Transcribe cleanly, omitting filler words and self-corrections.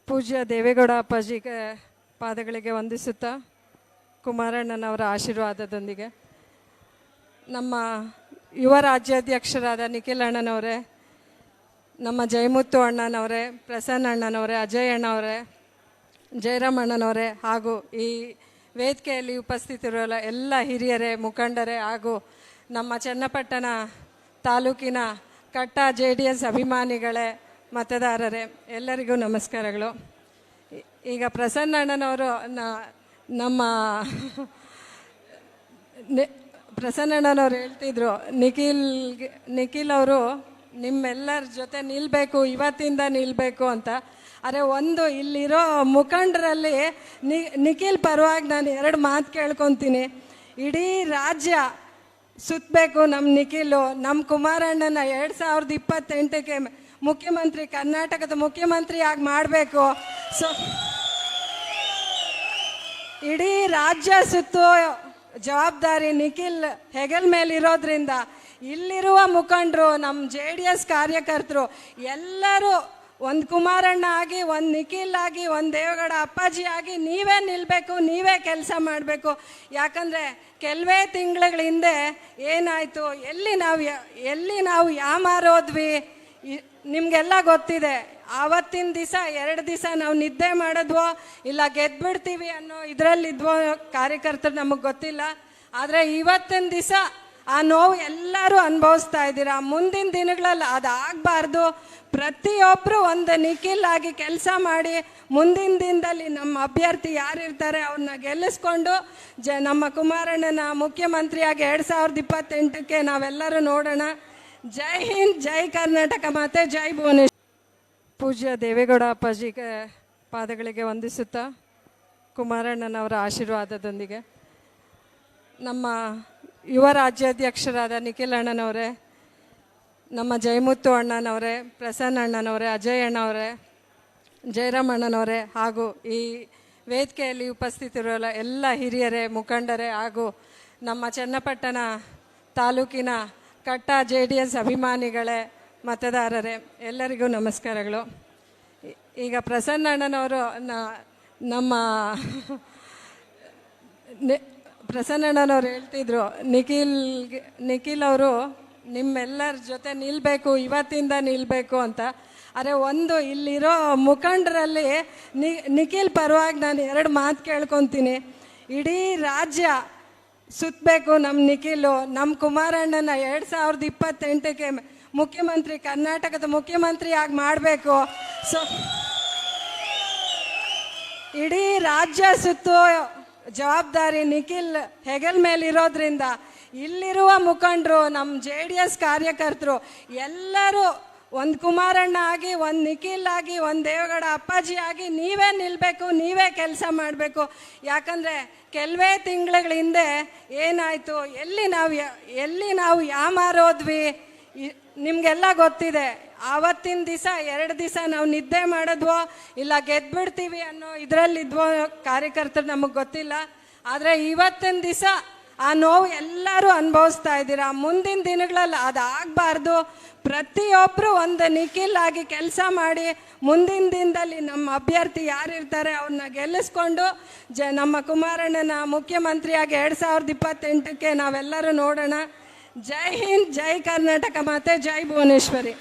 ಪೂಜ್ಯ ದೇವೇಗೌಡ ಅಪ್ಪಾಜಿಗೆ ಪಾದಗಳಿಗೆ ವಂದಿಸುತ್ತಾ ಕುಮಾರಣ್ಣನವರ ಆಶೀರ್ವಾದದೊಂದಿಗೆ ನಮ್ಮ ಯುವ ರಾಜ್ಯಾಧ್ಯಕ್ಷರಾದ ನಿಖಿಲ್ ಅಣ್ಣನವರೇ, ನಮ್ಮ ಜಯಮುತ್ತು ಅಣ್ಣನವರೇ, ಪ್ರಸನ್ನ ಅಣ್ಣನವರೇ, ಅಜಯ್ ಅಣ್ಣವರೇ, ಜಯರಾಮ್ ಅಣ್ಣನವರೇ ಹಾಗೂ ಈ ವೇದಿಕೆಯಲ್ಲಿ ಉಪಸ್ಥಿತಿರುವ ಎಲ್ಲ ಹಿರಿಯರೇ, ಮುಖಂಡರೇ ಹಾಗೂ ನಮ್ಮ ಚನ್ನಪಟ್ಟಣ ತಾಲೂಕಿನ ಕಟ್ಟ JDS ಅಭಿಮಾನಿಗಳೇ, ಮತದಾರರೇ, ಎಲ್ಲರಿಗೂ ನಮಸ್ಕಾರಗಳು. ಈಗ ಪ್ರಸನ್ನ ಅಣ್ಣನವರು ನಮ್ಮ ಪ್ರಸನ್ನ ಅಣ್ಣನವ್ರು ಹೇಳ್ತಿದ್ರು, ನಿಖಿಲ್ ಅವರು ನಿಮ್ಮೆಲ್ಲರ ಜೊತೆ ನಿಲ್ಲಬೇಕು, ಇವತ್ತಿಂದ ನಿಲ್ಲಬೇಕು ಅಂತ. ಅರೆ, ಒಂದು ಇಲ್ಲಿರೋ ಮುಖಂಡರಲ್ಲಿ ನಿಖಿಲ್ ಪರವಾಗಿ ನಾನು 2 ಮಾತು ಕೇಳ್ಕೊತೀನಿ. ಇಡೀ ರಾಜ್ಯ ಸುತ್ತಬೇಕು ನಮ್ಮ ನಿಖಿಲು, ನಮ್ಮ ಕುಮಾರಣ್ಣನ 2028ಕ್ಕೆ ಮುಖ್ಯಮಂತ್ರಿ, ಕರ್ನಾಟಕದ ಮುಖ್ಯಮಂತ್ರಿ ಆಗಿ ಮಾಡಬೇಕು. ಸೊ ಇಡೀ ರಾಜ್ಯ ಸುತ್ತೋ ಜವಾಬ್ದಾರಿ ನಿಖಿಲ್ ಹೆಗಲ್ ಮೇಲಿರೋದ್ರಿಂದ ಇಲ್ಲಿರುವ ಮುಖಂಡರು, ನಮ್ಮ JDS ಕಾರ್ಯಕರ್ತರು ಎಲ್ಲರೂ ಒಂದು ಕುಮಾರಣ್ಣ ಆಗಿ, ಒಂದು ನಿಖಿಲ್ ಆಗಿ, ಒಂದು ದೇವೇಗೌಡ ಅಪ್ಪಾಜಿ ಆಗಿ ನೀವೇ ನಿಲ್ಲಬೇಕು, ನೀವೇ ಕೆಲಸ ಮಾಡಬೇಕು. ಯಾಕಂದರೆ ಕೆಲವೇ ತಿಂಗಳ ಹಿಂದೆ ಏನಾಯಿತು, ಎಲ್ಲಿ ನಾವು ಯಾಮಾರೋದ್ವಿ ನಿಮಗೆಲ್ಲ ಗೊತ್ತಿದೆ. ಆವತ್ತಿನ ದಿವಸ 2 ದಿವಸ ನಾವು ನಿದ್ದೆ ಮಾಡಿದ್ವೋ ಇಲ್ಲ ಗೆದ್ಬಿಡ್ತೀವಿ ಅನ್ನೋ ಇದರಲ್ಲಿದ್ವೋ ಕಾರ್ಯಕರ್ತರು, ನಮಗೆ ಗೊತ್ತಿಲ್ಲ. ಆದರೆ ಇವತ್ತಿನ ದಿವಸ ಆ ನೋವು ಎಲ್ಲರೂ ಅನುಭವಿಸ್ತಾ ಇದ್ದೀರಾ. ಮುಂದಿನ ದಿನಗಳಲ್ಲಿ ಅದಾಗಬಾರ್ದು. ಪ್ರತಿಯೊಬ್ಬರು ಒಂದು ನಿಖಿಲ್ ಆಗಿ ಕೆಲಸ ಮಾಡಿ ಮುಂದಿನ ದಿನದಲ್ಲಿ ನಮ್ಮ ಅಭ್ಯರ್ಥಿ ಯಾರಿರ್ತಾರೆ ಅವ್ರನ್ನ ಗೆಲ್ಲಿಸ್ಕೊಂಡು ನಮ್ಮ ಕುಮಾರಣ್ಣನ ಮುಖ್ಯಮಂತ್ರಿಯಾಗಿ 2028ಕ್ಕೆ ನಾವೆಲ್ಲರೂ ನೋಡೋಣ. ಜೈ ಹಿಂದ್, ಜೈ ಕರ್ನಾಟಕ ಮಾತೆ, ಜೈ ಭುವನೇಶ್ವರಿ. ಪೂಜ್ಯ ದೇವೇಗೌಡ ಅಪ್ಪಾಜಿಗೆ ಪಾದಗಳಿಗೆ ವಂದಿಸುತ್ತಾ ಕುಮಾರಣ್ಣನವರ ಆಶೀರ್ವಾದದೊಂದಿಗೆ ನಮ್ಮ ಯುವ ರಾಜ್ಯಾಧ್ಯಕ್ಷರಾದ ನಿಖಿಲ್ ಅಣ್ಣನವರೇ, ನಮ್ಮ ಜಯಮುತ್ತು ಅಣ್ಣನವರೇ, ಪ್ರಸನ್ನ ಅಣ್ಣನವರೇ, ಅಜಯ್ ಅಣ್ಣವರೇ, ಜಯರಾಮ್ ಅಣ್ಣನವರೇ ಹಾಗೂ ಈ ವೇದಿಕೆಯಲ್ಲಿ ಉಪಸ್ಥಿತಿರುವ ಎಲ್ಲ ಹಿರಿಯರೇ, ಮುಖಂಡರೇ ಹಾಗೂ ನಮ್ಮ ಚನ್ನಪಟ್ಟಣ ತಾಲೂಕಿನ ಕಟ್ಟ JDS ಅಭಿಮಾನಿಗಳೇ, ಮತದಾರರೇ, ಎಲ್ಲರಿಗೂ ನಮಸ್ಕಾರಗಳು. ಈಗ ಪ್ರಸನ್ನ ಅಣ್ಣನವರು ನಮ್ಮ ಪ್ರಸನ್ನ ಅಣ್ಣನವ್ರು ಹೇಳ್ತಿದ್ರು, ನಿಖಿಲ್ ಅವರು ನಿಮ್ಮೆಲ್ಲರ ಜೊತೆ ನಿಲ್ಲಬೇಕು, ಇವತ್ತಿಂದ ನಿಲ್ಲಬೇಕು ಅಂತ. ಅರೆ, ಒಂದು ಇಲ್ಲಿರೋ ಮುಖಂಡರಲ್ಲಿ ನಿಖಿಲ್ ಪರವಾಗಿ ನಾನು 2 ಮಾತು ಕೇಳ್ಕೊತೀನಿ. ಇಡೀ ರಾಜ್ಯ ಸುತ್ತಬೇಕು ನಮ್ಮ ನಿಖಿಲು, ನಮ್ಮ ಕುಮಾರಣ್ಣನ 2028ಕ್ಕೆ ಮುಖ್ಯಮಂತ್ರಿ, ಕರ್ನಾಟಕದ ಮುಖ್ಯಮಂತ್ರಿ ಆಗಿ ಮಾಡಬೇಕು. ಸೊ ಇಡೀ ರಾಜ್ಯ ಸುತ್ತೋ ಜವಾಬ್ದಾರಿ ನಿಖಿಲ್ ಹೆಗಲ್ ಮೇಲಿರೋದ್ರಿಂದ ಇಲ್ಲಿರುವ ಮುಖಂಡರು, ನಮ್ಮ JDS ಕಾರ್ಯಕರ್ತರು ಎಲ್ಲರೂ ಒಂದು ಕುಮಾರಣ್ಣ ಆಗಿ, ಒಂದು ನಿಖಿಲ್ ಆಗಿ, ಒಂದು ದೇವೇಗೌಡ ಅಪ್ಪಾಜಿ ಆಗಿ ನೀವೇ ನಿಲ್ಲಬೇಕು, ನೀವೇ ಕೆಲಸ ಮಾಡಬೇಕು. ಯಾಕಂದರೆ ಕೆಲವೇ ತಿಂಗಳ ಹಿಂದೆ ಏನಾಯಿತು, ಎಲ್ಲಿ ನಾವು ಯಾಮಾರೋದ್ವಿ ನಿಮಗೆಲ್ಲ ಗೊತ್ತಿದೆ. ಆವತ್ತಿನ ದಿವಸ 2 ದಿವಸ ನಾವು ನಿದ್ದೆ ಮಾಡಿದ್ವೋ ಇಲ್ಲ ಗೆದ್ಬಿಡ್ತೀವಿ ಅನ್ನೋ ಇದರಲ್ಲಿದ್ವೋ ಕಾರ್ಯಕರ್ತರು, ನಮಗೆ ಗೊತ್ತಿಲ್ಲ. ಆದರೆ ಇವತ್ತಿನ ದಿವಸ ಆ ನೋವು ಎಲ್ಲರೂ ಅನುಭವಿಸ್ತಾ ಇದ್ದೀರಾ. ಮುಂದಿನ ದಿನಗಳಲ್ಲಿ ಅದಾಗಬಾರ್ದು. ಪ್ರತಿಯೊಬ್ಬರು ಒಂದು ನಿಖಿಲ್ ಆಗಿ ಕೆಲಸ ಮಾಡಿ ಮುಂದಿನ ದಿನದಲ್ಲಿ ನಮ್ಮ ಅಭ್ಯರ್ಥಿ ಯಾರಿರ್ತಾರೆ ಅವ್ರನ್ನ ಗೆಲ್ಲಿಸ್ಕೊಂಡು ನಮ್ಮ ಕುಮಾರಣ್ಣನ ಮುಖ್ಯಮಂತ್ರಿಯಾಗಿ 2028ಕ್ಕೆ ನಾವೆಲ್ಲರೂ ನೋಡೋಣ. ಜೈ ಹಿಂದ್, ಜೈ ಕರ್ನಾಟಕ ಮಾತೆ, ಜೈ ಭುವನೇಶ್ವರಿ.